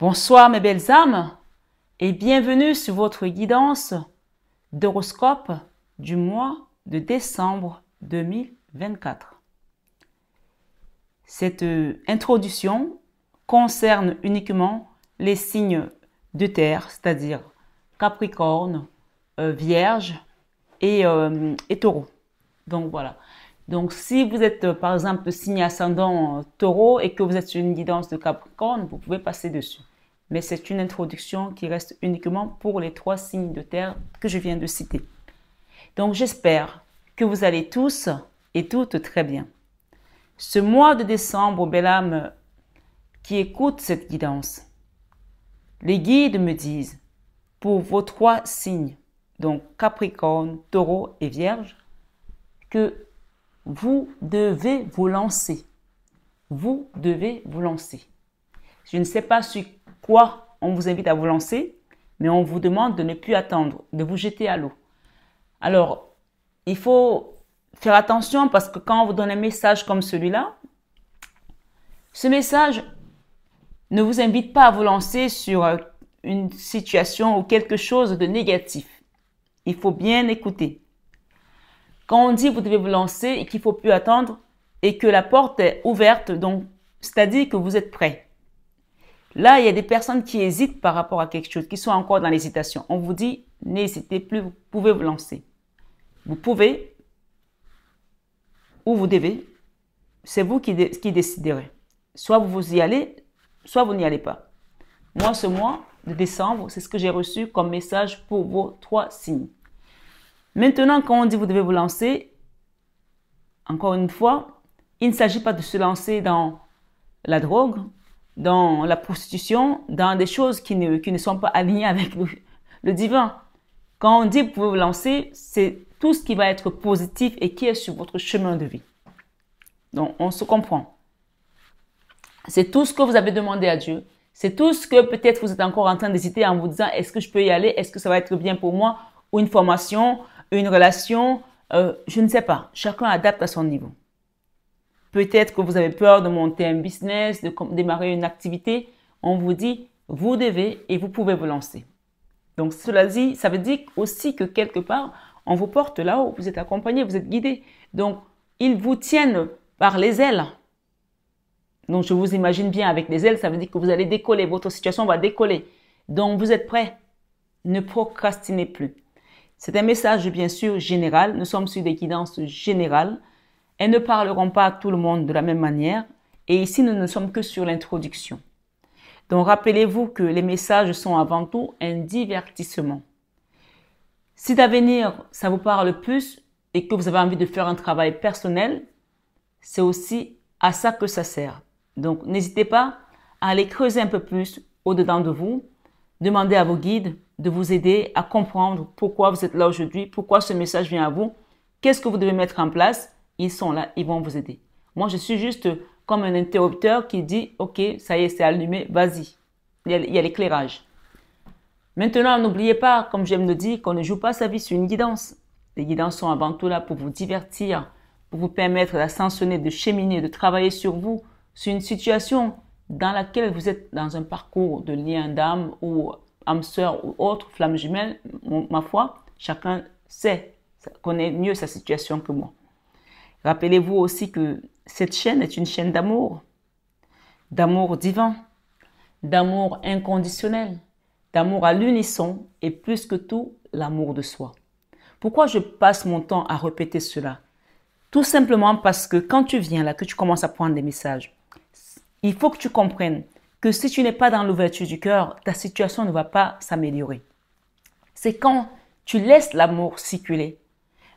Bonsoir mes belles âmes et bienvenue sur votre guidance d'horoscope du mois de décembre 2024. Cette introduction concerne uniquement les signes de terre, c'est-à-dire Capricorne, Vierge et Taureau. Donc voilà. Donc si vous êtes par exemple signe ascendant Taureau et que vous êtes sur une guidance de Capricorne, vous pouvez passer dessus. Mais c'est une introduction qui reste uniquement pour les 3 signes de terre que je viens de citer. Donc j'espère que vous allez tous et toutes très bien. Ce mois de décembre, belle âme qui écoute cette guidance, les guides me disent pour vos 3 signes, donc Capricorne, Taureau et Vierge, que vous devez vous lancer. Vous devez vous lancer. Je ne sais pas sur quoi on vous invite à vous lancer, mais on vous demande de ne plus attendre, de vous jeter à l'eau. Alors, il faut faire attention parce que quand on vous donne un message comme celui-là, ce message ne vous invite pas à vous lancer sur une situation ou quelque chose de négatif. Il faut bien écouter. Quand on dit vous devez vous lancer et qu'il ne faut plus attendre et que la porte est ouverte, donc c'est-à-dire que vous êtes prêt. Là, il y a des personnes qui hésitent par rapport à quelque chose, qui sont encore dans l'hésitation. On vous dit, n'hésitez plus, vous pouvez vous lancer. Vous pouvez ou vous devez, c'est vous qui déciderez. Soit vous y allez, soit vous n'y allez pas. Moi, ce mois de décembre, c'est ce que j'ai reçu comme message pour vos 3 signes. Maintenant, quand on dit vous devez vous lancer, encore une fois, il ne s'agit pas de se lancer dans la drogue, dans la prostitution, dans des choses qui ne sont pas alignées avec le divin. Quand on dit vous pouvez vous lancer, c'est tout ce qui va être positif et qui est sur votre chemin de vie. Donc, on se comprend. C'est tout ce que vous avez demandé à Dieu. C'est tout ce que peut-être vous êtes encore en train d'hésiter en vous disant est-ce que je peux y aller? Est-ce que ça va être bien pour moi? Ou une formation, une relation, je ne sais pas. Chacun adapte à son niveau. Peut-être que vous avez peur de monter un business, de démarrer une activité. On vous dit, vous devez et vous pouvez vous lancer. Donc, cela dit, ça veut dire aussi que quelque part, on vous porte là-haut. Vous êtes accompagné, vous êtes guidé. Donc, ils vous tiennent par les ailes. Donc, je vous imagine bien avec les ailes, ça veut dire que vous allez décoller. Votre situation va décoller. Donc, vous êtes prêts. Ne procrastinez plus. C'est un message, bien sûr, général. Nous sommes sur des guidances générales. Elles ne parleront pas à tout le monde de la même manière. Et ici, nous ne sommes que sur l'introduction. Donc, rappelez-vous que les messages sont avant tout un divertissement. Si d'avenir, ça vous parle plus et que vous avez envie de faire un travail personnel, c'est aussi à ça que ça sert. Donc, n'hésitez pas à aller creuser un peu plus au-dedans de vous. Demandez à vos guides de vous aider à comprendre pourquoi vous êtes là aujourd'hui, pourquoi ce message vient à vous, qu'est-ce que vous devez mettre en place. Ils sont là, ils vont vous aider. Moi, je suis juste comme un interrupteur qui dit, OK, ça y est, c'est allumé, vas-y. Il y a l'éclairage. Maintenant, n'oubliez pas, comme j'aime le dire, qu'on ne joue pas sa vie sur une guidance. Les guidances sont avant tout là pour vous divertir, pour vous permettre d'ascensionner, de cheminer, de travailler sur vous, sur une situation dans laquelle vous êtes dans un parcours de lien d'âme ou âme sœur ou autre, flamme jumelle, ma foi, chacun sait, connaît mieux sa situation que moi. Rappelez-vous aussi que cette chaîne est une chaîne d'amour divin, d'amour inconditionnel, d'amour à l'unisson et plus que tout, l'amour de soi. Pourquoi je passe mon temps à répéter cela? Tout simplement parce que quand tu viens là, que tu commences à prendre des messages, il faut que tu comprennes que si tu n'es pas dans l'ouverture du cœur, ta situation ne va pas s'améliorer. C'est quand tu laisses l'amour circuler.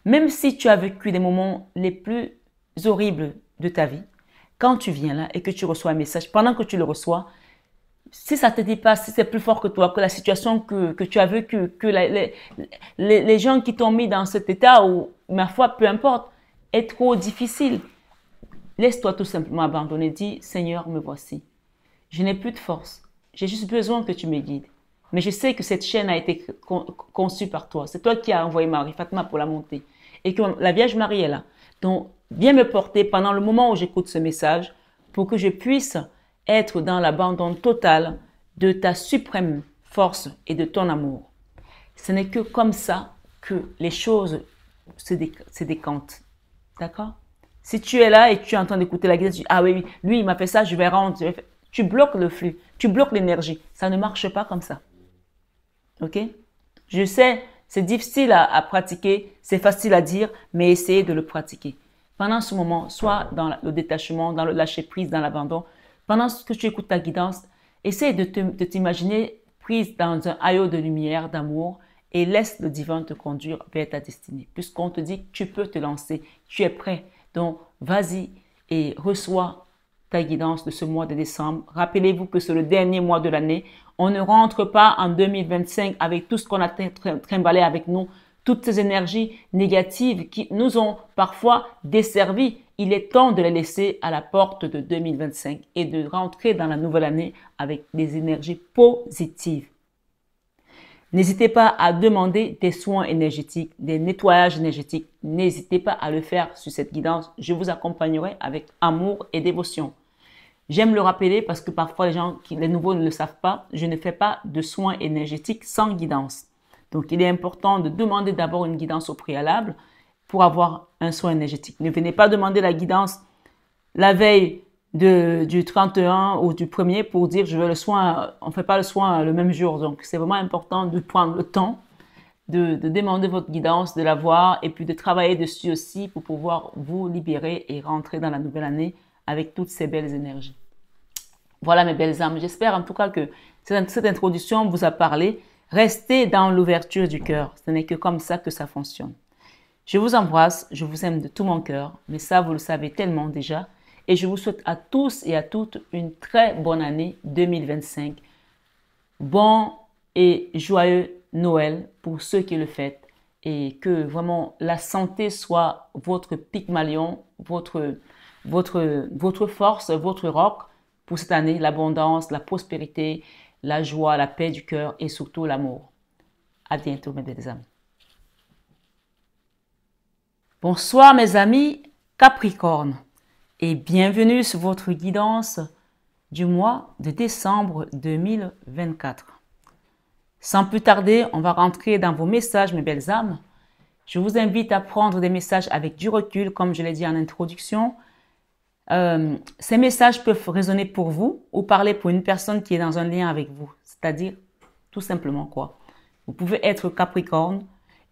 Même si tu as vécu des moments les plus horribles de ta vie, quand tu viens là et que tu reçois un message, pendant que tu le reçois, si ça ne te dit pas, si c'est plus fort que toi, que la situation que tu as vécue, que les gens qui t'ont mis dans cet état, ou ma foi, peu importe, est trop difficile, laisse-toi tout simplement abandonner. Dis, Seigneur, me voici. Je n'ai plus de force. J'ai juste besoin que tu me guides. Mais je sais que cette chaîne a été conçue par toi. C'est toi qui as envoyé Marie Fatma pour la monter. Et que la Vierge Marie est là. Donc, viens me porter pendant le moment où j'écoute ce message pour que je puisse être dans l'abandon total de ta suprême force et de ton amour. Ce n'est que comme ça que les choses se décantent. D'accord? Si tu es là et tu es en train d'écouter la guidance, tu dis, ah oui, lui, il m'a fait ça, je vais rendre. Tu bloques le flux, tu bloques l'énergie. Ça ne marche pas comme ça. Ok? Je sais, c'est difficile à pratiquer, c'est facile à dire, mais essayez de le pratiquer. Pendant ce moment, soit dans le détachement, dans le lâcher-prise, dans l'abandon, pendant que tu écoutes ta guidance, essaye de t'imaginer prise dans un haillot de lumière, d'amour, et laisse le divin te conduire vers ta destinée. Puisqu'on te dit que tu peux te lancer, tu es prêt. Donc, vas-y et reçois ta guidance de ce mois de décembre. Rappelez-vous que c'est le dernier mois de l'année. On ne rentre pas en 2025 avec tout ce qu'on a trimballé avec nous, toutes ces énergies négatives qui nous ont parfois desservis. Il est temps de les laisser à la porte de 2025 et de rentrer dans la nouvelle année avec des énergies positives. N'hésitez pas à demander des soins énergétiques, des nettoyages énergétiques. N'hésitez pas à le faire sur cette guidance. Je vous accompagnerai avec amour et dévotion. J'aime le rappeler parce que parfois les nouveaux ne le savent pas. Je ne fais pas de soins énergétiques sans guidance. Donc, il est important de demander d'abord une guidance au préalable pour avoir un soin énergétique. Ne venez pas demander la guidance la veille du 31 ou du 1er pour dire je veux le soin. On ne fait pas le soin le même jour. Donc, c'est vraiment important de prendre le temps de demander votre guidance, de la voir et puis de travailler dessus aussi pour pouvoir vous libérer et rentrer dans la nouvelle année avec toutes ces belles énergies. Voilà mes belles âmes. J'espère en tout cas que cette introduction vous a parlé. Restez dans l'ouverture du cœur. Ce n'est que comme ça que ça fonctionne. Je vous embrasse, je vous aime de tout mon cœur, mais ça, vous le savez tellement déjà. Et je vous souhaite à tous et à toutes une très bonne année 2025. Bon et joyeux Noël pour ceux qui le fêtent. Et que vraiment la santé soit votre Pygmalion, votre force, votre roc pour cette année. L'abondance, la prospérité, la joie, la paix du cœur et surtout l'amour. À bientôt mes belles âmes. Bonsoir mes amis Capricorne et bienvenue sur votre guidance du mois de décembre 2024. Sans plus tarder, on va rentrer dans vos messages mes belles âmes. Je vous invite à prendre des messages avec du recul comme je l'ai dit en introduction. Ces messages peuvent résonner pour vous ou parler pour une personne qui est dans un lien avec vous. C'est-à-dire, tout simplement quoi. Vous pouvez être Capricorne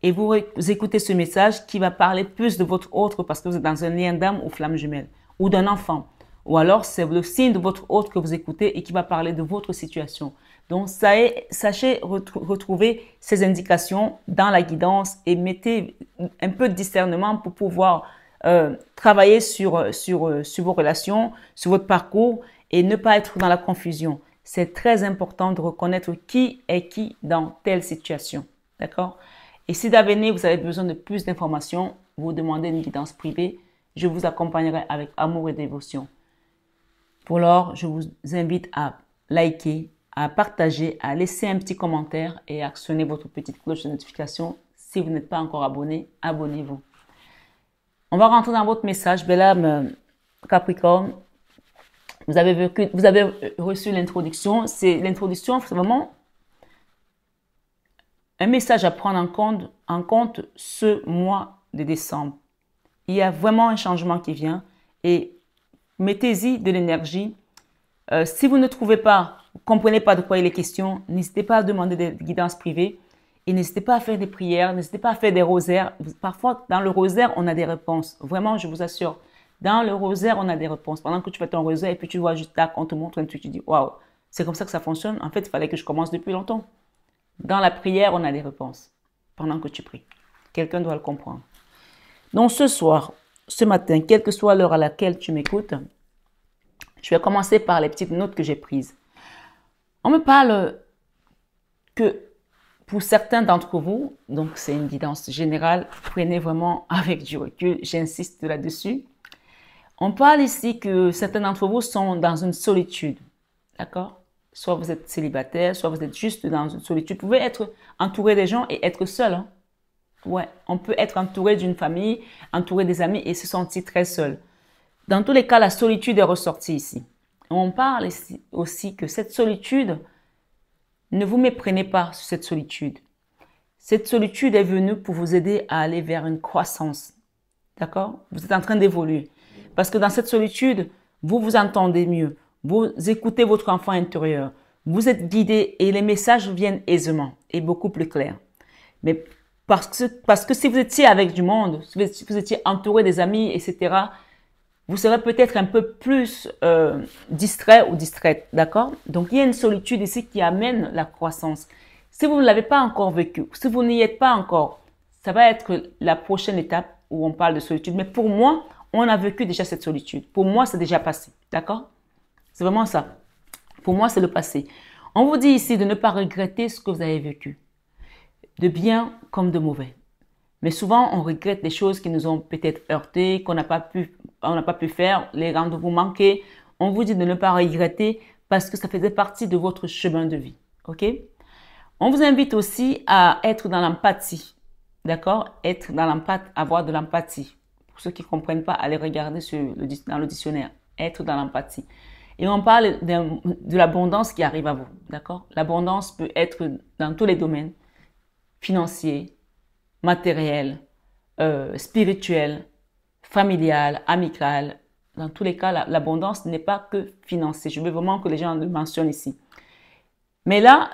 et vous écoutez ce message qui va parler plus de votre autre parce que vous êtes dans un lien d'âme ou flamme jumelle ou d'un enfant. Ou alors, c'est le signe de votre autre que vous écoutez et qui va parler de votre situation. Donc, sachez retrouver ces indications dans la guidance et mettez un peu de discernement pour pouvoir travailler sur vos relations, sur votre parcours et ne pas être dans la confusion. C'est très important de reconnaître qui est qui dans telle situation. D'accord? Et si d'avenir vous avez besoin de plus d'informations, vous demandez une guidance privée, je vous accompagnerai avec amour et dévotion. Pour lors, je vous invite à liker, à partager, à laisser un petit commentaire et à actionner votre petite cloche de notification. Si vous n'êtes pas encore abonné, abonnez-vous. On va rentrer dans votre message, belle âme Capricorne. Vous avez reçu l'introduction. L'introduction, c'est vraiment un message à prendre en compte ce mois de décembre. Il y a vraiment un changement qui vient et mettez-y de l'énergie. Si vous ne trouvez pas, vous ne comprenez pas de quoi il est question, n'hésitez pas à demander des guidances privées et n'hésitez pas à faire des prières, n'hésitez pas à faire des rosaires. Parfois, dans le rosaire, on a des réponses. Vraiment, je vous assure. Dans le rosaire, on a des réponses. Pendant que tu fais ton rosaire et puis tu vois juste là, on te montre un truc, tu dis, waouh, c'est comme ça que ça fonctionne. En fait, il fallait que je commence depuis longtemps. Dans la prière, on a des réponses pendant que tu pries. Quelqu'un doit le comprendre. Donc, ce matin, quelle que soit l'heure à laquelle tu m'écoutes, je vais commencer par les petites notes que j'ai prises. On me parle que pour certains d'entre vous, donc c'est une guidance générale, prenez vraiment avec du recul, j'insiste là-dessus. On parle ici que certains d'entre vous sont dans une solitude, d'accord? Soit vous êtes célibataire, soit vous êtes juste dans une solitude. Vous pouvez être entouré des gens et être seul. Hein? Ouais, on peut être entouré d'une famille, entouré des amis et se sentir très seul. Dans tous les cas, la solitude est ressortie ici. On parle ici aussi que cette solitude ne vous méprenez pas sur cette solitude. Cette solitude est venue pour vous aider à aller vers une croissance. D'accord? Vous êtes en train d'évoluer. Parce que dans cette solitude, vous vous entendez mieux. Vous écoutez votre enfant intérieur. Vous êtes guidé et les messages viennent aisément et beaucoup plus clairs. Mais parce que si vous étiez avec du monde, si vous étiez entouré des amis, etc., vous serez peut-être un peu plus distrait ou distraite. D'accord? Donc, il y a une solitude ici qui amène la croissance. Si vous ne l'avez pas encore vécu, si vous n'y êtes pas encore, ça va être la prochaine étape où on parle de solitude. Mais pour moi, on a vécu déjà cette solitude. Pour moi, c'est déjà passé. D'accord? C'est vraiment ça. Pour moi, c'est le passé. On vous dit ici de ne pas regretter ce que vous avez vécu, de bien comme de mauvais. Mais souvent, on regrette des choses qui nous ont peut-être heurtés, qu'on n'a pas pu faire, les rendez-vous manqués. On vous dit de ne pas regretter parce que ça faisait partie de votre chemin de vie. OK? On vous invite aussi à être dans l'empathie. D'accord? Être dans l'empathie, avoir de l'empathie. Pour ceux qui ne comprennent pas, allez regarder dans le dictionnaire. Être dans l'empathie. Et on parle de l'abondance qui arrive à vous. D'accord? L'abondance peut être dans tous les domaines. Financier, matériel, spirituel, familial, amical. Dans tous les cas, l'abondance n'est pas que financière. Je veux vraiment que les gens le mentionnent ici. Mais là,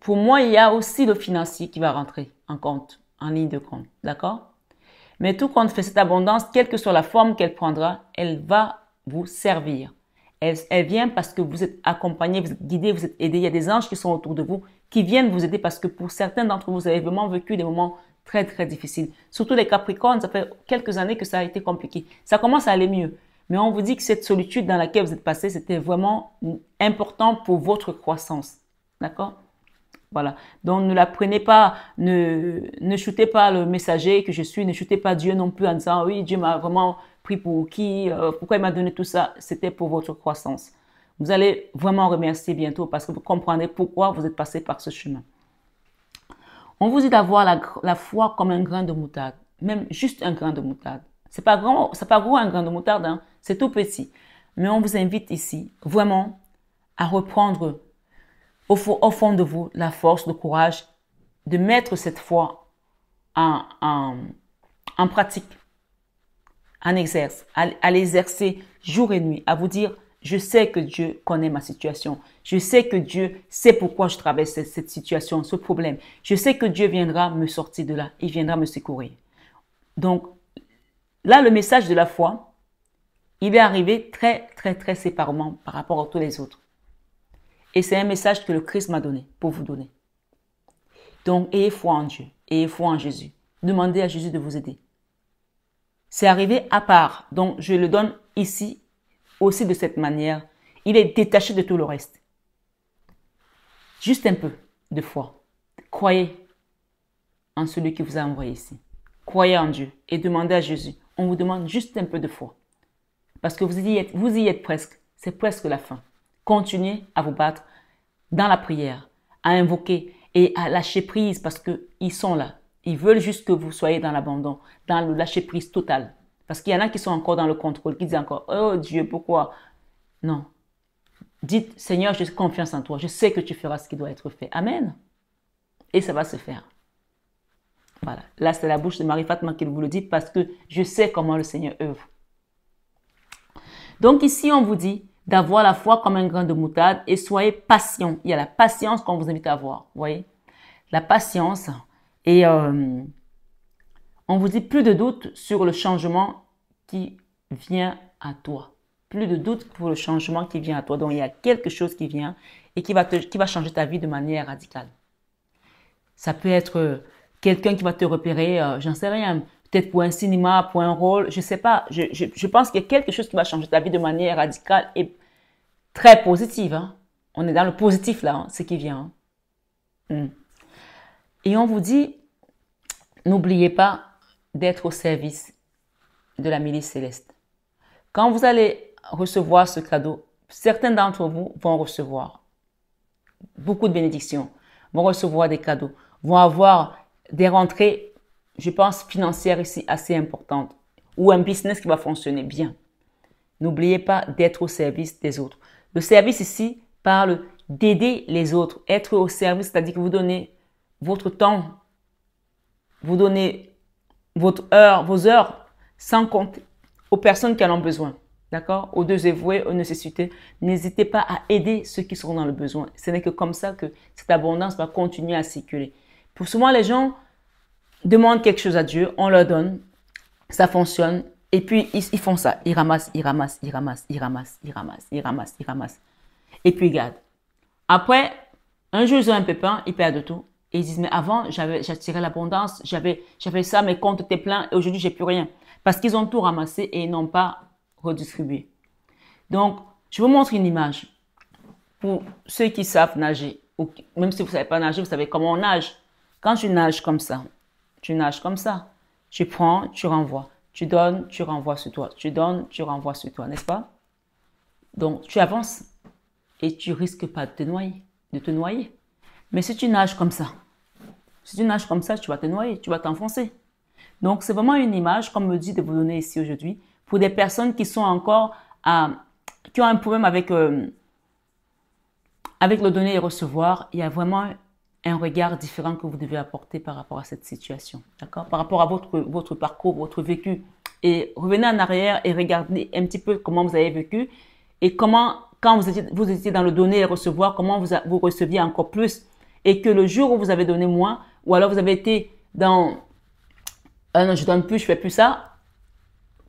pour moi, il y a aussi le financier qui va rentrer en compte, en ligne de compte. D'accord? Mais tout compte fait, cette abondance, quelle que soit la forme qu'elle prendra, elle va vous servir. Elle vient parce que vous êtes accompagné, vous êtes guidé, vous êtes aidé. Il y a des anges qui sont autour de vous, qui viennent vous aider parce que pour certains d'entre vous, vous avez vraiment vécu des moments très, très difficiles. Surtout les Capricornes, ça fait quelques années que ça a été compliqué. Ça commence à aller mieux. Mais on vous dit que cette solitude dans laquelle vous êtes passé, c'était vraiment important pour votre croissance. D'accord? Voilà. Donc, ne la prenez pas, ne shootez pas le messager que je suis, ne shootez pas Dieu non plus en disant, oui, Dieu m'a vraiment pris pour qui, pourquoi il m'a donné tout ça. C'était pour votre croissance. Vous allez vraiment remercier bientôt parce que vous comprendrez pourquoi vous êtes passé par ce chemin. On vous dit d'avoir la foi comme un grain de moutarde, même juste un grain de moutarde. C'est pas gros un grain de moutarde, hein, c'est tout petit. Mais on vous invite ici vraiment à reprendre au fond de vous la force, le courage de mettre cette foi en pratique, en exerce, à l'exercer jour et nuit, à vous dire, je sais que Dieu connaît ma situation. Je sais que Dieu sait pourquoi je traverse cette situation, ce problème. Je sais que Dieu viendra me sortir de là. Il viendra me secourir. Donc, là, le message de la foi, il est arrivé très, très, très séparément par rapport à tous les autres. Et c'est un message que le Christ m'a donné, pour vous donner. Donc, ayez foi en Dieu, ayez foi en Jésus. Demandez à Jésus de vous aider. C'est arrivé à part. Donc, je le donne ici aussi de cette manière. Il est détaché de tout le reste. Juste un peu de foi. Croyez en celui qui vous a envoyé ici. Croyez en Dieu et demandez à Jésus. On vous demande juste un peu de foi. Parce que vous y êtes presque. C'est presque la fin. Continuez à vous battre dans la prière, à invoquer et à lâcher prise parce qu'ils sont là. Ils veulent juste que vous soyez dans l'abandon, dans le lâcher prise total. Parce qu'il y en a qui sont encore dans le contrôle, qui disent encore, oh Dieu, pourquoi? Non. Dites, Seigneur, j'ai confiance en toi. Je sais que tu feras ce qui doit être fait. Amen. Et ça va se faire. Voilà. Là, c'est la bouche de Marie-Fatma qui vous le dit parce que je sais comment le Seigneur œuvre. Donc ici, on vous dit d'avoir la foi comme un grain de moutarde et soyez patient. Il y a la patience qu'on vous invite à avoir. Vous voyez? La patience. Et on vous dit plus de doute sur le changement qui vient à toi. Plus de doute pour le changement qui vient à toi. Donc, il y a quelque chose qui vient et qui va changer ta vie de manière radicale. Ça peut être quelqu'un qui va te repérer, j'en sais rien, peut-être pour un cinéma, pour un rôle, je ne sais pas. Je pense qu'il y a quelque chose qui va changer ta vie de manière radicale et très positive. Hein. On est dans le positif là, hein, ce qui vient. Hein. Et on vous dit, n'oubliez pas d'être au service de la milice céleste. Quand vous allez recevoir ce cadeau, certains d'entre vous vont recevoir beaucoup de bénédictions, vont recevoir des cadeaux, vont avoir des rentrées, je pense, financières ici assez importantes ou un business qui va fonctionner bien. N'oubliez pas d'être au service des autres. Le service ici parle d'aider les autres, être au service, c'est-à-dire que vous donnez votre temps, vous donnez vos heures sans compter aux personnes qui en ont besoin. D'accord? Aux deux dévoués, aux nécessités. N'hésitez pas à aider ceux qui seront dans le besoin. Ce n'est que comme ça que cette abondance va continuer à circuler. Pour souvent, les gens demandent quelque chose à Dieu, on leur donne, ça fonctionne, et puis ils font ça. Ils ramassent, ils ramassent, ils ramassent, ils ramassent, ils ramassent, ils ramassent, ils ramassent. Et puis ils gardent. Après, un jour, ils ont un pépin, ils perdent tout. Et ils disent, mais avant, j'attirais l'abondance, j'avais ça, mes comptes étaient pleins, et aujourd'hui, j'ai plus rien. Parce qu'ils ont tout ramassé et ils n'ont pas redistribué. Donc, je vous montre une image. Pour ceux qui savent nager, ou même si vous ne savez pas nager, vous savez comment on nage. Quand tu nages comme ça, tu nages comme ça. Tu prends, tu renvoies. Tu donnes, tu renvoies sur toi. Tu donnes, tu renvoies sur toi, n'est-ce pas? Donc, tu avances et tu risques pas de te noyer. Mais si tu nages comme ça, tu vas te noyer, tu vas t'enfoncer. Donc, c'est vraiment une image, comme me dit de vous donner ici aujourd'hui, pour des personnes qui sont encore qui ont un problème avec le donner et recevoir. Il y a vraiment un regard différent que vous devez apporter par rapport à cette situation. D'accord? Par rapport à votre parcours, votre vécu. Et revenez en arrière et regardez un petit peu comment vous avez vécu et comment, quand vous étiez dans le donner et recevoir, comment vous receviez encore plus. Et que le jour où vous avez donné moins, ou alors vous avez été dans non, je donne plus, je fais plus ça,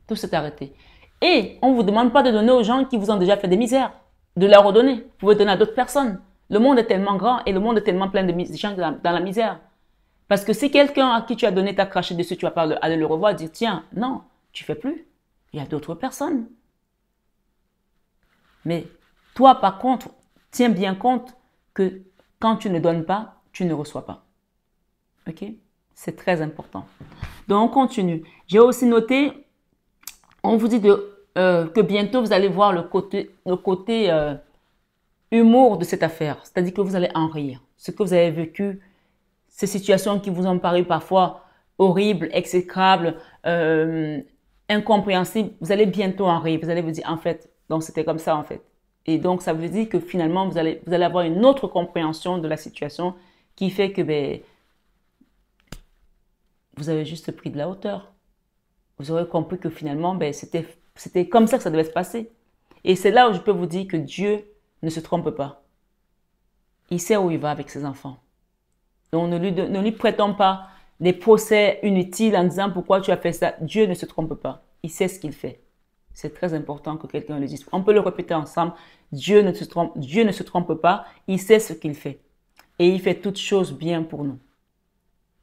tout s'est arrêté. Et on ne vous demande pas de donner aux gens qui vous ont déjà fait des misères, de leur redonner. Vous pouvez donner à d'autres personnes. Le monde est tellement grand et le monde est tellement plein de gens dans la misère. Parce que si quelqu'un à qui tu as donné t'a craché dessus, tu vas pas aller le revoir et dire, tiens, non, tu fais plus. Il y a d'autres personnes. Mais toi, par contre, tiens bien compte que quand tu ne donnes pas, tu ne reçois pas. Ok? C'est très important. Donc, on continue. J'ai aussi noté, on vous dit que bientôt, vous allez voir le côté humour de cette affaire. C'est-à-dire que vous allez en rire. Ce que vous avez vécu, ces situations qui vous ont paru parfois horribles, exécrables, incompréhensibles, vous allez bientôt en rire. Vous allez vous dire, en fait, donc c'était comme ça, en fait. Et donc, ça veut dire que finalement, vous allez avoir une autre compréhension de la situation qui fait que, vous avez juste pris de la hauteur. Vous aurez compris que finalement, c'était comme ça que ça devait se passer. Et c'est là où je peux vous dire que Dieu ne se trompe pas. Il sait où il va avec ses enfants. Donc ne lui prêtons pas des procès inutiles en disant pourquoi tu as fait ça. Dieu ne se trompe pas. Il sait ce qu'il fait. C'est très important que quelqu'un le dise. On peut le répéter ensemble. Dieu ne se trompe pas. Il sait ce qu'il fait. Et il fait toutes choses bien pour nous.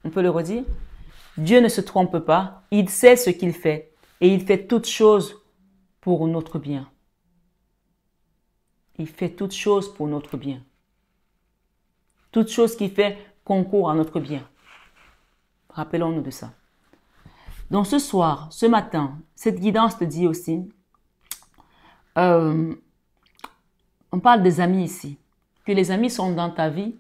On peut le redire? Dieu ne se trompe pas, il sait ce qu'il fait et il fait toutes choses pour notre bien. Il fait toutes choses pour notre bien. Toutes choses qu'il fait concourent à notre bien. Rappelons-nous de ça. Donc ce soir, ce matin, cette guidance te dit aussi, on parle des amis ici, que les amis sont dans ta vie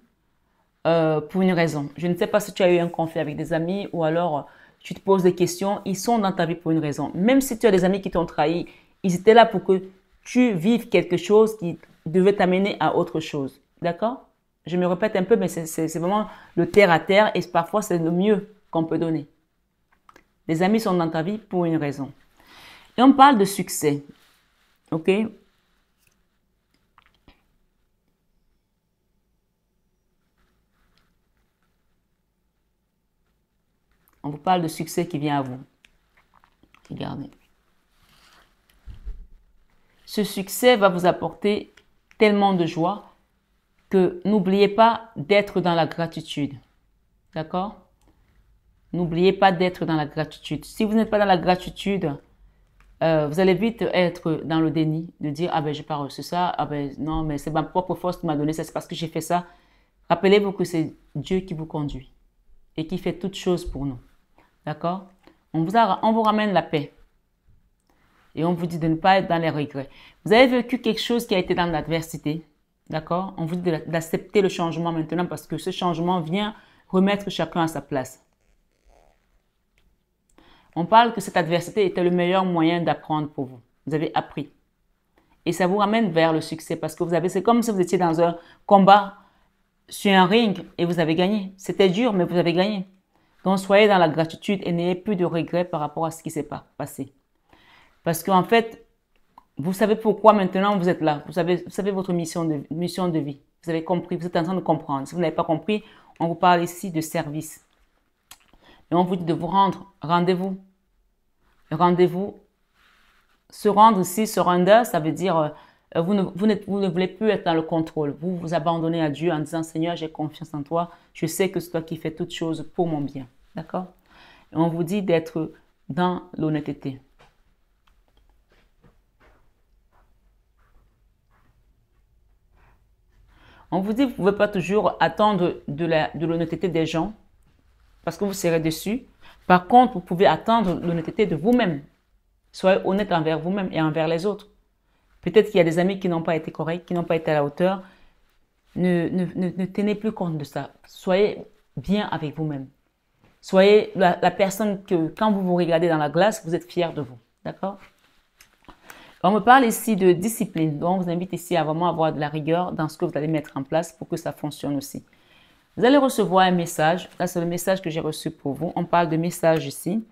pour une raison. Je ne sais pas si tu as eu un conflit avec des amis ou alors tu te poses des questions. Ils sont dans ta vie pour une raison. Même si tu as des amis qui t'ont trahi, ils étaient là pour que tu vives quelque chose qui devait t'amener à autre chose. D'accord? Je me répète un peu, mais c'est vraiment le terre à terre et parfois c'est le mieux qu'on peut donner. Les amis sont dans ta vie pour une raison. Et on parle de succès. Ok? On vous parle de succès qui vient à vous. Regardez. Ce succès va vous apporter tellement de joie que n'oubliez pas d'être dans la gratitude. D'accord? N'oubliez pas d'être dans la gratitude. Si vous n'êtes pas dans la gratitude, vous allez vite être dans le déni, de dire, ah ben j'ai pas reçu ça, ah ben non, mais c'est ma propre force qui m'a donné ça, c'est parce que j'ai fait ça. Rappelez-vous que c'est Dieu qui vous conduit et qui fait toutes choses pour nous. D'accord? On vous ramène la paix. Et on vous dit de ne pas être dans les regrets. Vous avez vécu quelque chose qui a été dans l'adversité. D'accord? On vous dit d'accepter le changement maintenant parce que ce changement vient remettre chacun à sa place. On parle que cette adversité était le meilleur moyen d'apprendre pour vous. Vous avez appris. Et ça vous ramène vers le succès parce que c'est comme si vous étiez dans un combat sur un ring et vous avez gagné. C'était dur, mais vous avez gagné. Donc, soyez dans la gratitude et n'ayez plus de regrets par rapport à ce qui s'est passé. Parce qu'en fait, vous savez pourquoi maintenant vous êtes là. Vous savez votre mission de vie. Vous avez compris, vous êtes en train de comprendre. Si vous n'avez pas compris, on vous parle ici de service. Et on vous dit de vous rendre. Rendez-vous. Rendez-vous. Se rendre ici, surrender, ça veut dire vous ne voulez plus être dans le contrôle. Vous vous abandonnez à Dieu en disant Seigneur, j'ai confiance en toi. Je sais que c'est toi qui fais toutes choses pour mon bien. D'accord? Et on vous dit d'être dans l'honnêteté. On vous dit que vous ne pouvez pas toujours attendre de l'honnêteté des gens parce que vous serez déçus. Par contre, vous pouvez attendre l'honnêteté de vous-même. Soyez honnête envers vous-même et envers les autres. Peut-être qu'il y a des amis qui n'ont pas été corrects, qui n'ont pas été à la hauteur. Ne tenez plus compte de ça. Soyez bien avec vous-même. Soyez la personne que, quand vous vous regardez dans la glace, vous êtes fier de vous. D'accord? On me parle ici de discipline. Donc, on vous invite ici à vraiment avoir de la rigueur dans ce que vous allez mettre en place pour que ça fonctionne aussi. Vous allez recevoir un message. Là, c'est le message que j'ai reçu pour vous. On parle de message ici.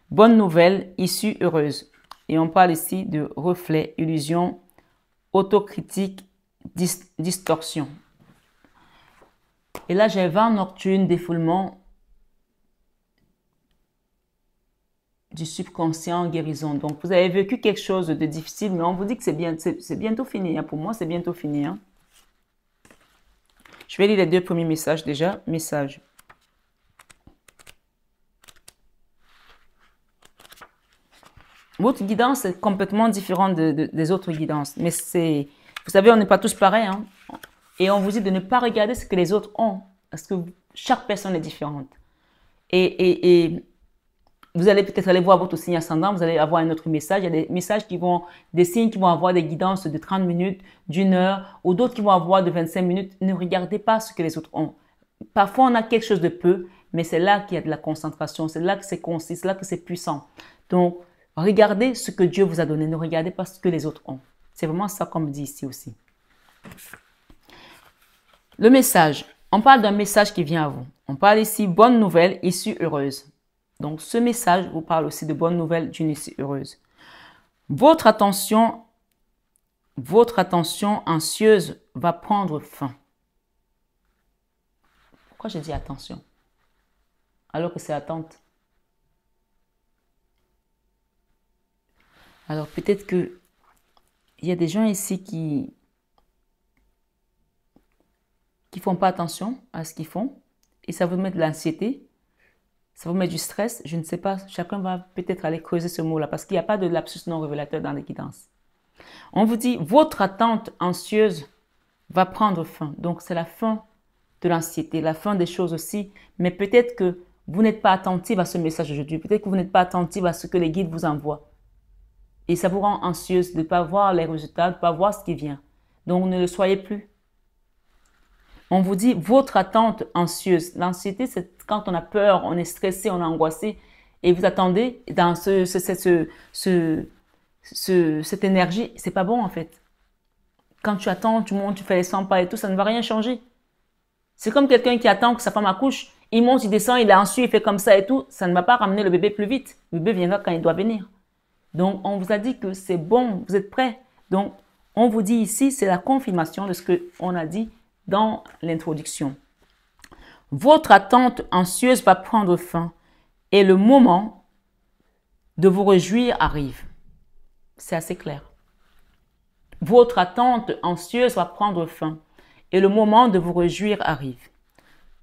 Bonne nouvelle, issue heureuse. Et on parle ici de reflet, illusion, autocritique, distorsion. Et là, j'ai vent nocturne, défoulement du subconscient, guérison. Donc, vous avez vécu quelque chose de difficile, mais on vous dit que c'est bientôt fini. Hein. Pour moi, c'est bientôt fini. Hein. Je vais lire les deux premiers messages déjà. Message. Votre guidance est complètement différente des autres guidances. Mais vous savez, on n'est pas tous pareils. Hein? Et on vous dit de ne pas regarder ce que les autres ont. Parce que chaque personne est différente. Et vous allez peut-être aller voir votre signe ascendant. Vous allez avoir un autre message. Il y a des signes qui vont avoir des guidances de 30 minutes, d'une heure, ou d'autres qui vont avoir de 25 minutes. Ne regardez pas ce que les autres ont. Parfois, on a quelque chose de peu, mais c'est là qu'il y a de la concentration. C'est là que c'est concis, c'est là que c'est puissant. Donc, regardez ce que Dieu vous a donné. Ne regardez pas ce que les autres ont. C'est vraiment ça qu'on me dit ici aussi. Le message. On parle d'un message qui vient à vous. On parle ici bonne nouvelle, issue heureuse. Donc, ce message vous parle aussi de bonne nouvelle d'une issue heureuse. Votre attention anxieuse va prendre fin. Pourquoi j'ai dit attention? Alors que c'est attente. Alors, peut-être qu'il y a des gens ici qui font pas attention à ce qu'ils font et ça vous met de l'anxiété, ça vous met du stress, je ne sais pas, chacun va peut-être aller creuser ce mot-là parce qu'il n'y a pas de lapsus non révélateur dans les guidances. On vous dit, votre attente anxieuse va prendre fin. Donc, c'est la fin de l'anxiété, la fin des choses aussi, mais peut-être que vous n'êtes pas attentif à ce message aujourd'hui, peut-être que vous n'êtes pas attentif à ce que les guides vous envoient. Et ça vous rend anxieuse de ne pas voir les résultats, de ne pas voir ce qui vient. Donc, ne le soyez plus. On vous dit votre attente anxieuse. L'anxiété, c'est quand on a peur, on est stressé, on est angoissé. Et vous attendez dans cette énergie. C'est pas bon en fait. Quand tu attends, tu montes, tu fais les 100 pas et tout, ça ne va rien changer. C'est comme quelqu'un qui attend que sa femme accouche. Il monte, il descend, il est anxieux, il fait comme ça et tout. Ça ne va pas ramener le bébé plus vite. Le bébé viendra quand il doit venir. Donc, on vous a dit que c'est bon, vous êtes prêts. Donc, on vous dit ici, c'est la confirmation de ce qu'on a dit dans l'introduction. Votre attente anxieuse va prendre fin et le moment de vous réjouir arrive. C'est assez clair. Votre attente anxieuse va prendre fin et le moment de vous réjouir arrive.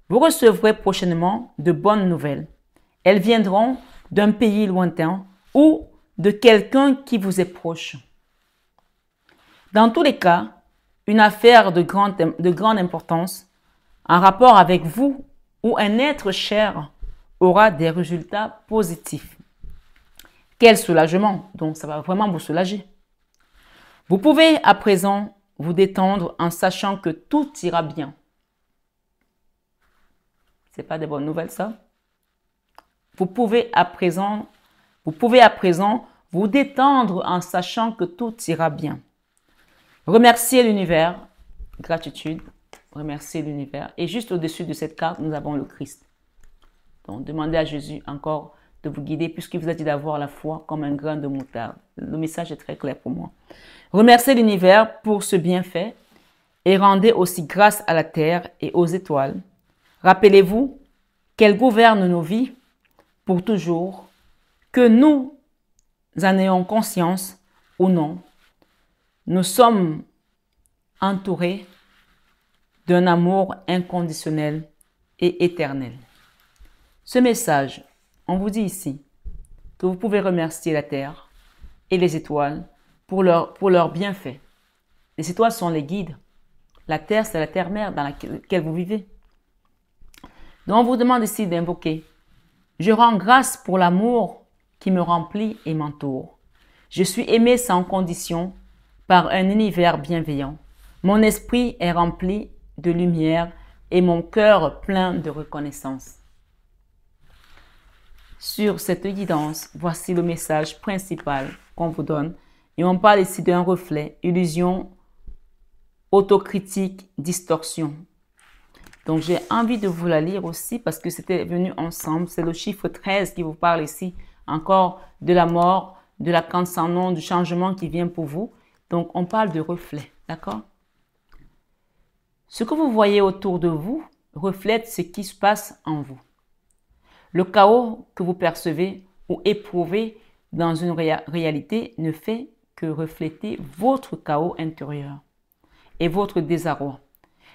Vous recevrez prochainement de bonnes nouvelles. Elles viendront d'un pays lointain ou de quelqu'un qui vous est proche. Dans tous les cas, une affaire de grande importance, en rapport avec vous ou un être cher, aura des résultats positifs. Quel soulagement! Donc, ça va vraiment vous soulager. Vous pouvez à présent vous détendre en sachant que tout ira bien. Ce n'est pas des bonnes nouvelles, ça? Vous pouvez à présent vous détendre en sachant que tout ira bien. Remercier l'univers, gratitude, remercier l'univers. Et juste au-dessus de cette carte, nous avons le Christ. Donc, demandez à Jésus encore de vous guider puisqu'il vous a dit d'avoir la foi comme un grain de moutarde. Le message est très clair pour moi. Remerciez l'univers pour ce bienfait et rendez aussi grâce à la terre et aux étoiles. Rappelez-vous qu'elles gouvernent nos vies pour toujours, que nous en ayons conscience ou non. Nous sommes entourés d'un amour inconditionnel et éternel. Ce message, on vous dit ici que vous pouvez remercier la terre et les étoiles pour leur bienfait. Les étoiles sont les guides. La terre, c'est la terre-mère dans laquelle vous vivez. Donc, on vous demande ici d'invoquer. Je rends grâce pour l'amour qui me remplit et m'entoure. Je suis aimé sans condition par un univers bienveillant. Mon esprit est rempli de lumière et mon cœur plein de reconnaissance. Sur cette guidance, voici le message principal qu'on vous donne. Et on parle ici d'un reflet, illusion, autocritique, distorsion. Donc, j'ai envie de vous la lire aussi parce que c'était venu ensemble. C'est le chiffre 13 qui vous parle ici encore de la mort, de la crainte sans nom, du changement qui vient pour vous. Donc, on parle de reflet, d'accord? Ce que vous voyez autour de vous reflète ce qui se passe en vous. Le chaos que vous percevez ou éprouvez dans une réalité ne fait que refléter votre chaos intérieur et votre désarroi.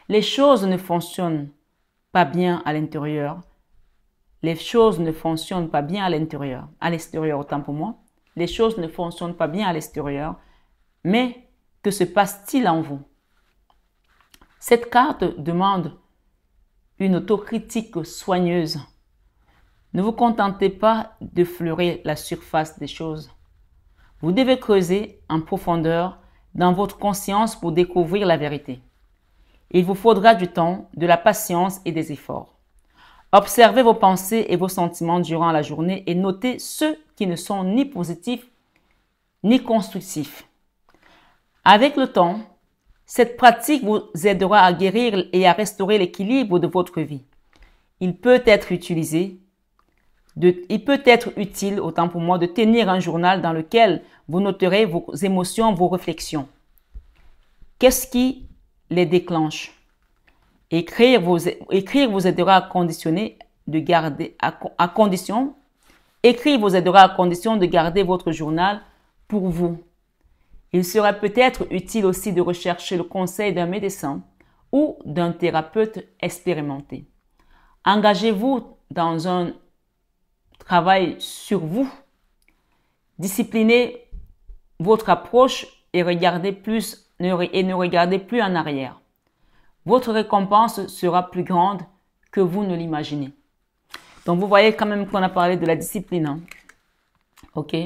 Les choses ne fonctionnent pas bien à l'intérieur. Les choses ne fonctionnent pas bien à l'intérieur. À l'extérieur, autant pour moi. Les choses ne fonctionnent pas bien à l'extérieur. Mais que se passe-t-il en vous? Cette carte demande une autocritique soigneuse. Ne vous contentez pas d'effleurer la surface des choses. Vous devez creuser en profondeur dans votre conscience pour découvrir la vérité. Il vous faudra du temps, de la patience et des efforts. Observez vos pensées et vos sentiments durant la journée et notez ceux qui ne sont ni positifs ni constructifs. Avec le temps, cette pratique vous aidera à guérir et à restaurer l'équilibre de votre vie. Il peut être utile, autant pour moi, de tenir un journal dans lequel vous noterez vos émotions, vos réflexions. Qu'est-ce qui les déclenche? Écrire vous aidera à conditionner de garder, écrire vous aidera à condition de garder votre journal pour vous. Il serait peut-être utile aussi de rechercher le conseil d'un médecin ou d'un thérapeute expérimenté. Engagez-vous dans un travail sur vous. Disciplinez votre approche et ne regardez plus en arrière. Votre récompense sera plus grande que vous ne l'imaginez. Donc, vous voyez quand même qu'on a parlé de la discipline. Hein? OK?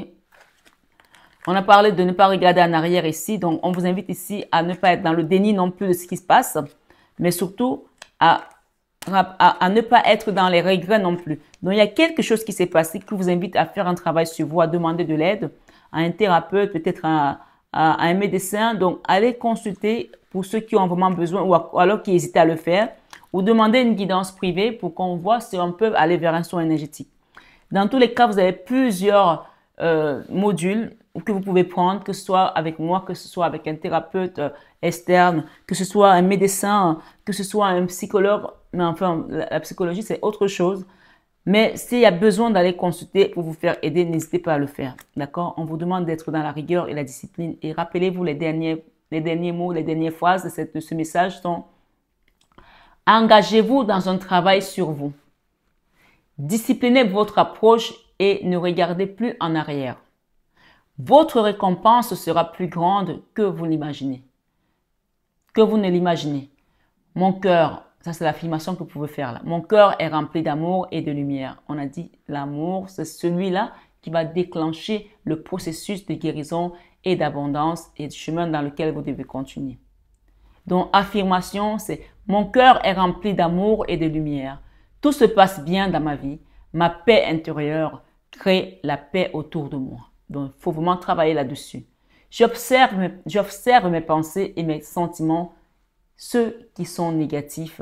On a parlé de ne pas regarder en arrière ici. Donc, on vous invite ici à ne pas être dans le déni non plus de ce qui se passe, mais surtout à ne pas être dans les regrets non plus. Donc, il y a quelque chose qui s'est passé qui vous invite à faire un travail sur vous, à demander de l'aide à un thérapeute, peut-être à un médecin. Donc, allez consulter pour ceux qui ont vraiment besoin ou alors qui hésitent à le faire, ou demander une guidance privée pour qu'on voit si on peut aller vers un soin énergétique. Dans tous les cas, vous avez plusieurs modules que vous pouvez prendre, que ce soit avec moi, que ce soit avec un thérapeute externe, que ce soit un médecin, que ce soit un psychologue. Mais enfin, la psychologie, c'est autre chose. Mais s'il y a besoin d'aller consulter pour vous faire aider, n'hésitez pas à le faire. D'accord? On vous demande d'être dans la rigueur et la discipline. Et rappelez-vous les derniers mots, les dernières phrases de ce message sont: engagez-vous dans un travail sur vous. Disciplinez votre approche et ne regardez plus en arrière. Votre récompense sera plus grande que vous l'imaginez. Que vous ne l'imaginez. Mon cœur, ça c'est l'affirmation que vous pouvez faire là. Mon cœur est rempli d'amour et de lumière. On a dit l'amour, c'est celui-là qui va déclencher le processus de guérison et d'abondance et du chemin dans lequel vous devez continuer. Donc, affirmation, c'est mon cœur est rempli d'amour et de lumière. Tout se passe bien dans ma vie. Ma paix intérieure crée la paix autour de moi. Donc, il faut vraiment travailler là-dessus. J'observe mes pensées et mes sentiments. Ceux qui sont négatifs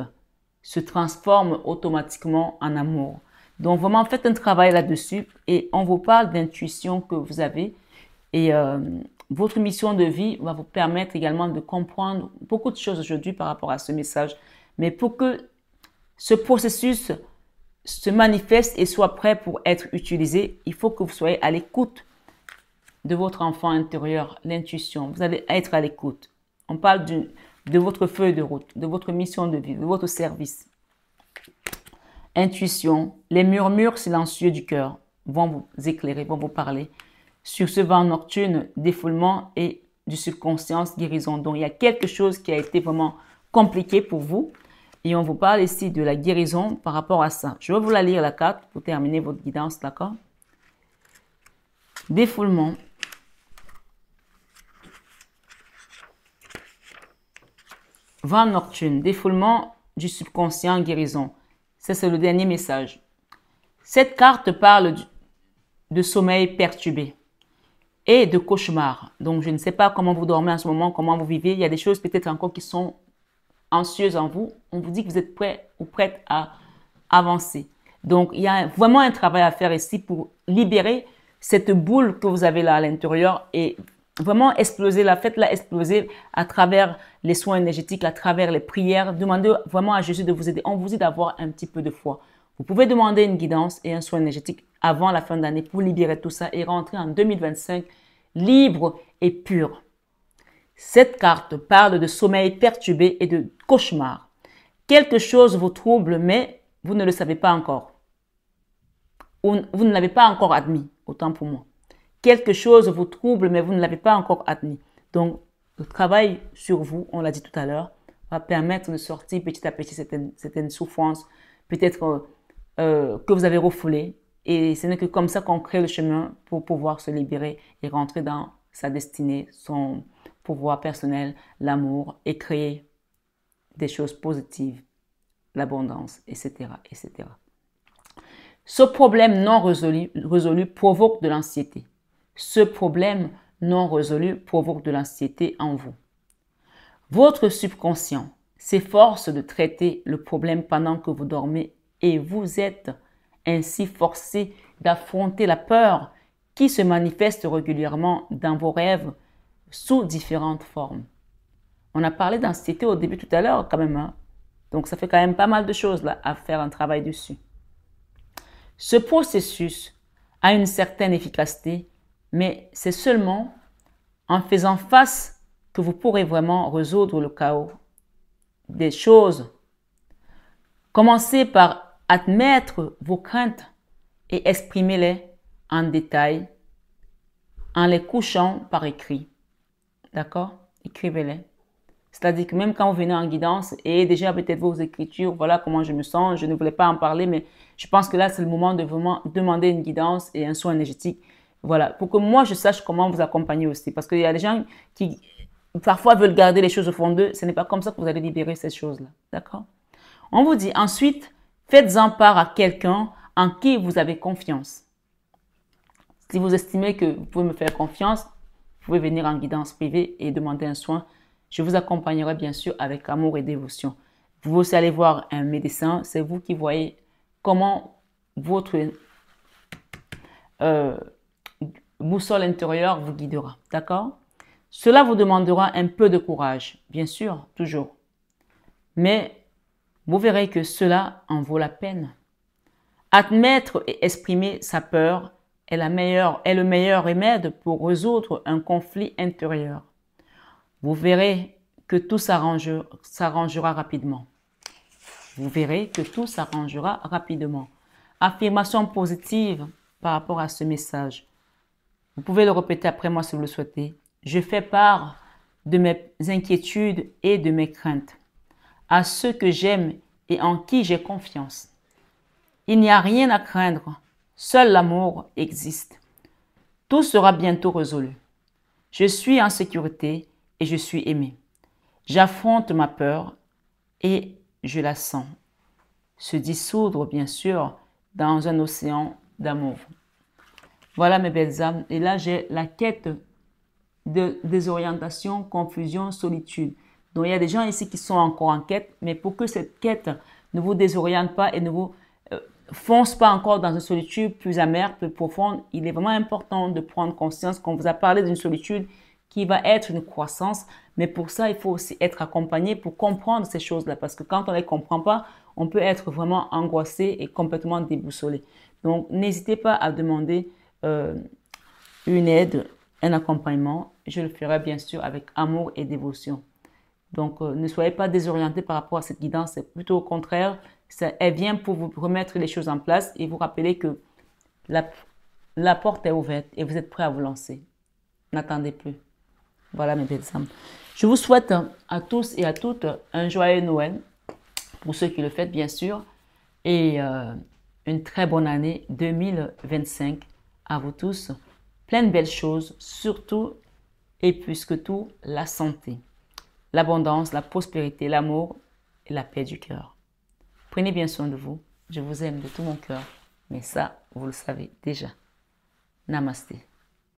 se transforment automatiquement en amour. Donc vraiment, faites un travail là-dessus et on vous parle d'intuition que vous avez et votre mission de vie va vous permettre également de comprendre beaucoup de choses aujourd'hui par rapport à ce message. Mais pour que ce processus se manifeste et soit prêt pour être utilisé, il faut que vous soyez à l'écoute de votre enfant intérieur, l'intuition. Vous allez être à l'écoute. On parle de votre feuille de route, de votre mission de vie, de votre service. Intuition, les murmures silencieux du cœur vont vous éclairer, vont vous parler sur ce vent nocturne, défoulement et du subconscient, guérison. Donc, il y a quelque chose qui a été vraiment compliqué pour vous. Et on vous parle ici de la guérison par rapport à ça. Je vais vous la lire, la carte, pour terminer votre guidance, d'accord? Défoulement. Vent nocturne, défoulement du subconscient, guérison. Ça, c'est le dernier message. Cette carte parle de sommeil perturbé et de cauchemar. Donc, je ne sais pas comment vous dormez en ce moment, comment vous vivez. Il y a des choses peut-être encore qui sont anxieuses en vous. On vous dit que vous êtes prêt ou prête à avancer. Donc, il y a vraiment un travail à faire ici pour libérer cette boule que vous avez là à l'intérieur et vraiment exploser-la, faites-la exploser à travers les soins énergétiques, à travers les prières. Demandez vraiment à Jésus de vous aider. On vous dit d'avoir un petit peu de foi. Vous pouvez demander une guidance et un soin énergétique avant la fin d'année pour libérer tout ça et rentrer en 2025 libre et pur. Cette carte parle de sommeil perturbé et de cauchemar. Quelque chose vous trouble, mais vous ne le savez pas encore. Ou vous ne l'avez pas encore admis, autant pour moi. Quelque chose vous trouble, mais vous ne l'avez pas encore admis. Donc, le travail sur vous, on l'a dit tout à l'heure, va permettre de sortir petit à petit certaines souffrances, peut-être que vous avez refoulées. Et ce n'est que comme ça qu'on crée le chemin pour pouvoir se libérer et rentrer dans sa destinée, son pouvoir personnel, l'amour et créer des choses positives, l'abondance, etc., etc. Ce problème non résolu provoque de l'anxiété. Ce problème non résolu provoque de l'anxiété en vous. Votre subconscient s'efforce de traiter le problème pendant que vous dormez et vous êtes ainsi forcé d'affronter la peur qui se manifeste régulièrement dans vos rêves sous différentes formes. On a parlé d'anxiété au début tout à l'heure quand même. Hein? Donc ça fait quand même pas mal de choses là à faire un travail dessus. Ce processus a une certaine efficacité, mais c'est seulement en faisant face que vous pourrez vraiment résoudre le chaos des choses. Commencez par admettre vos craintes et exprimez-les en détail en les couchant par écrit. D'accord? Écrivez-les. C'est-à-dire que même quand vous venez en guidance et déjà peut-être vos écritures, voilà comment je me sens, je ne voulais pas en parler, mais je pense que là, c'est le moment de vraiment demander une guidance et un soin énergétique. Voilà, pour que moi, je sache comment vous accompagner aussi. Parce qu'il y a des gens qui, parfois, veulent garder les choses au fond d'eux. Ce n'est pas comme ça que vous allez libérer ces choses-là. D'accord? On vous dit ensuite, faites-en part à quelqu'un en qui vous avez confiance. Si vous estimez que vous pouvez me faire confiance, vous pouvez venir en guidance privée et demander un soin. Je vous accompagnerai bien sûr avec amour et dévotion. Vous aussi allez voir un médecin. C'est vous qui voyez comment votre boussole intérieure vous guidera. D'accord? Cela vous demandera un peu de courage, bien sûr, toujours. Mais vous verrez que cela en vaut la peine. Admettre et exprimer sa peur est le meilleur remède pour résoudre un conflit intérieur. Vous verrez que tout s'arrangera rapidement. Vous verrez que tout s'arrangera rapidement. Affirmation positive par rapport à ce message. Vous pouvez le répéter après moi si vous le souhaitez. Je fais part de mes inquiétudes et de mes craintes à ceux que j'aime et en qui j'ai confiance. Il n'y a rien à craindre. Seul l'amour existe. Tout sera bientôt résolu. Je suis en sécurité et je suis aimé. J'affronte ma peur et je la sens se dissoudre, bien sûr, dans un océan d'amour. Voilà mes belles âmes. Et là, j'ai la quête de désorientation, confusion, solitude. Donc, il y a des gens ici qui sont encore en quête, mais pour que cette quête ne vous désoriente pas et ne vous fonce pas encore dans une solitude plus amère, plus profonde, il est vraiment important de prendre conscience qu'on vous a parlé d'une solitude qui va être une croissance, mais pour ça, il faut aussi être accompagné pour comprendre ces choses-là, parce que quand on ne les comprend pas, on peut être vraiment angoissé et complètement déboussolé. Donc, n'hésitez pas à demander une aide, un accompagnement. Je le ferai bien sûr avec amour et dévotion. Donc, ne soyez pas désorientés par rapport à cette guidance, c'est plutôt au contraire, elle vient pour vous remettre les choses en place et vous rappeler que la porte est ouverte et vous êtes prêts à vous lancer. N'attendez plus. Voilà mes belles âmes. Je vous souhaite à tous et à toutes un joyeux Noël, pour ceux qui le fêtent bien sûr, et une très bonne année 2025 à vous tous. Plein de belles choses, surtout et plus que tout, la santé, l'abondance, la prospérité, l'amour et la paix du cœur. Prenez bien soin de vous. Je vous aime de tout mon cœur. Mais ça, vous le savez déjà. Namasté.